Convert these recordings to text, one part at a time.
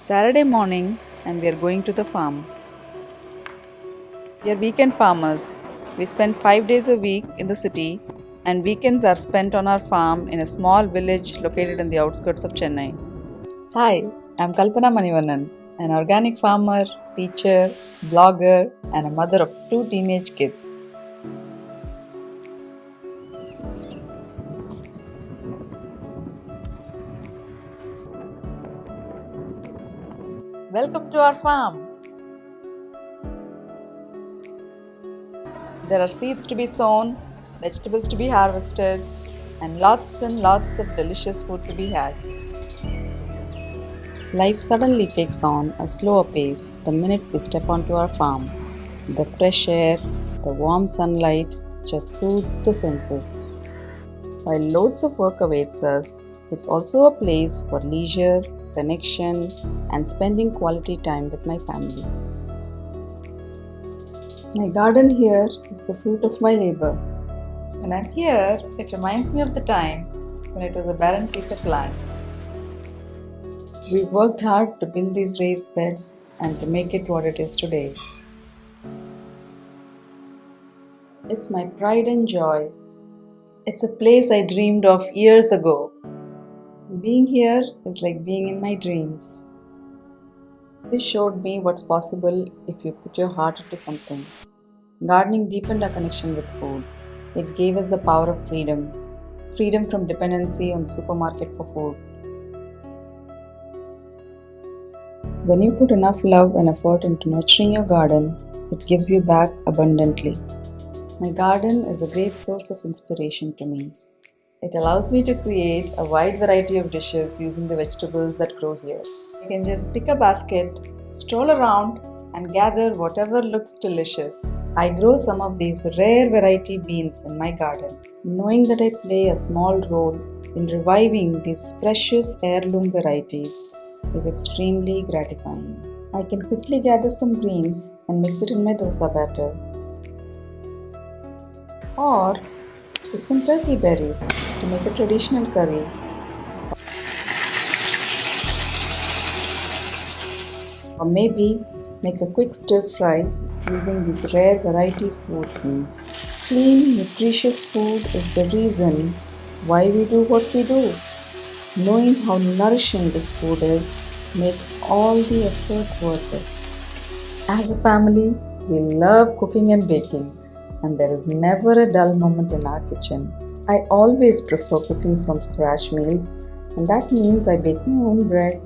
Saturday morning and we are going to the farm. We are weekend farmers. We spend 5 days a week in the city and weekends are spent on our farm in a small village located in the outskirts of Chennai. Hi, I'm Kalpana Manivannan, an organic farmer, teacher, blogger and a mother of 2 teenage kids. Welcome to our farm. There are seeds to be sown, vegetables to be harvested, and lots of delicious food to be had. Life suddenly takes on a slower pace the minute we step onto our farm. The fresh air, the warm sunlight just soothes the senses. While loads of work awaits us, it's also a place for leisure, connection, and spending quality time with my family. My garden here is the fruit of my labor. When I'm here, it reminds me of the time when it was a barren piece of land. We worked hard to build these raised beds and to make it what it is today. It's my pride and joy. It's a place I dreamed of years ago. Being here is like being in my dreams. This showed me what's possible if you put your heart into something. Gardening deepened our connection with food. It gave us the power of freedom. Freedom from dependency on the supermarket for food. When you put enough love and effort into nurturing your garden, it gives you back abundantly. My garden is a great source of inspiration to me. It allows me to create a wide variety of dishes using the vegetables that grow here. I can just pick a basket, stroll around, and gather whatever looks delicious. I grow some of these rare variety beans in my garden, knowing that I play a small role in reviving these precious heirloom varieties is extremely gratifying. I can quickly gather some greens and mix it in my dosa batter. Or put some turkey berries to make a traditional curry. Or maybe make a quick stir fry using these rare variety smooth beans. Clean, nutritious food is the reason why we do what we do. Knowing how nourishing this food is makes all the effort worth it. As a family, we love cooking and baking, and there is never a dull moment in our kitchen. I always prefer cooking from scratch meals, and that means I bake my own bread,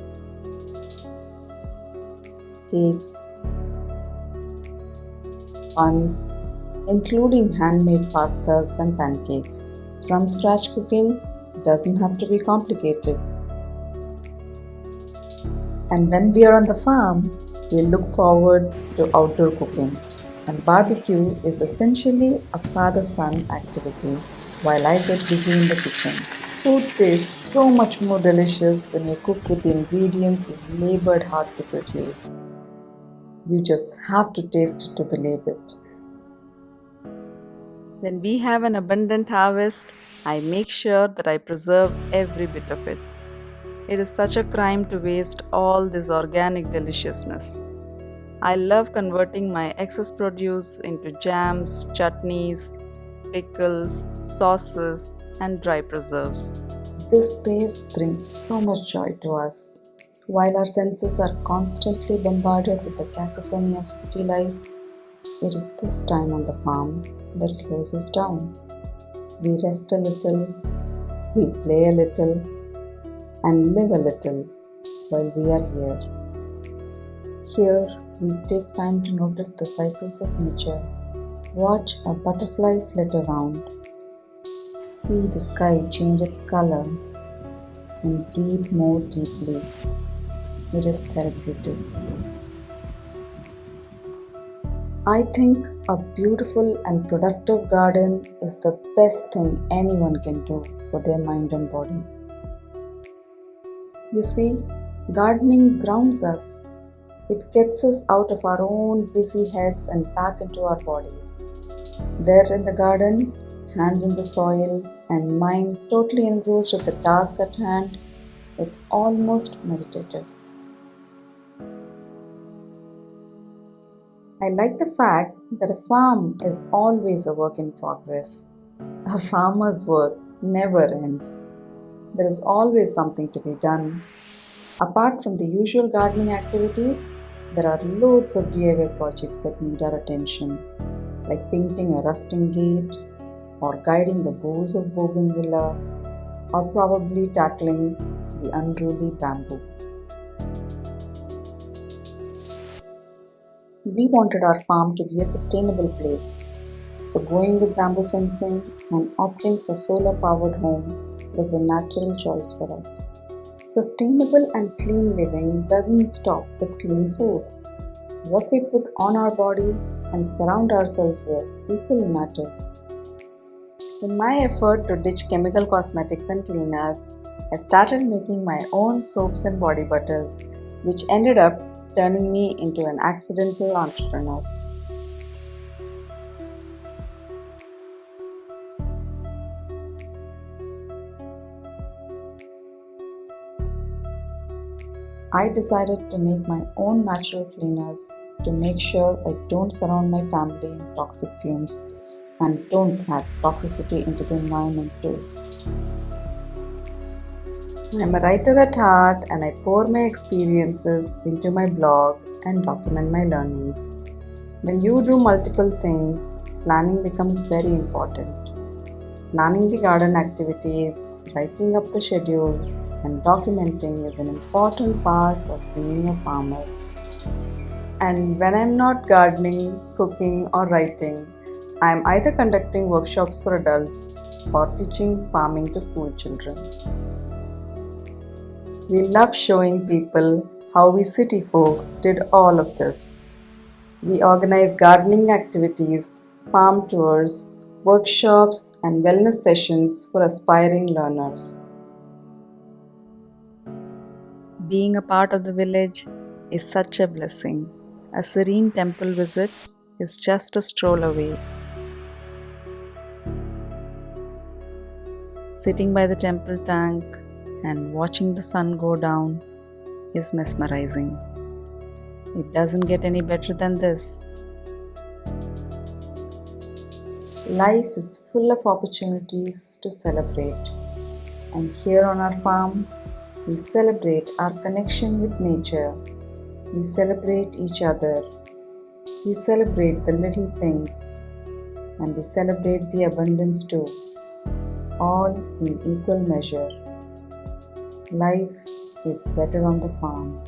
cakes, buns, including handmade pastas and pancakes. From scratch cooking doesn't have to be complicated. And when we are on the farm, we look forward to outdoor cooking. And barbecue is essentially a father-son activity while I get busy in the kitchen. Food tastes so much more delicious when you cook with the ingredients you've labored hard to produce. You just have to taste it to believe it. When we have an abundant harvest, I make sure that I preserve every bit of it. It is such a crime to waste all this organic deliciousness. I love converting my excess produce into jams, chutneys, pickles, sauces, and dry preserves. This space brings so much joy to us. While our senses are constantly bombarded with the cacophony of city life, it is this time on the farm that slows us down. We rest a little, we play a little, and live a little while we are here. Here, we take time to notice the cycles of nature, watch a butterfly flit around, see the sky change its color, and breathe more deeply. It is therapeutic. I think a beautiful and productive garden is the best thing anyone can do for their mind and body. You see, gardening grounds us. It gets us out of our own busy heads and back into our bodies. There in the garden, hands in the soil and mind totally engrossed with the task at hand, it's almost meditative. I like the fact that a farm is always a work in progress. A farmer's work never ends. There is always something to be done. Apart from the usual gardening activities, there are loads of DIY projects that need our attention, like painting a rusting gate, or guiding the boughs of bougainvillea, or probably tackling the unruly bamboo. We wanted our farm to be a sustainable place, so going with bamboo fencing and opting for solar powered home was the natural choice for us. Sustainable and clean living doesn't stop with clean food. What we put on our body and surround ourselves with equally matters. In my effort to ditch chemical cosmetics and cleaners, I started making my own soaps and body butters, which ended up turning me into an accidental entrepreneur. I decided to make my own natural cleaners to make sure I don't surround my family in toxic fumes and don't add toxicity into the environment too. I'm a writer at heart and I pour my experiences into my blog and document my learnings. When you do multiple things, planning becomes very important. Planning the garden activities, writing up the schedules, and documenting is an important part of being a farmer. And when I'm not gardening, cooking, or writing, I'm either conducting workshops for adults or teaching farming to school children. We love showing people how we city folks did all of this. We organize gardening activities, farm tours, workshops, and wellness sessions for aspiring learners. Being a part of the village is such a blessing. A serene temple visit is just a stroll away. Sitting by the temple tank and watching the sun go down is mesmerizing. It doesn't get any better than this. Life is full of opportunities to celebrate, and here on our farm, we celebrate our connection with nature. We celebrate each other. We celebrate the little things, and we celebrate the abundance too, all in equal measure. Life is better on the farm.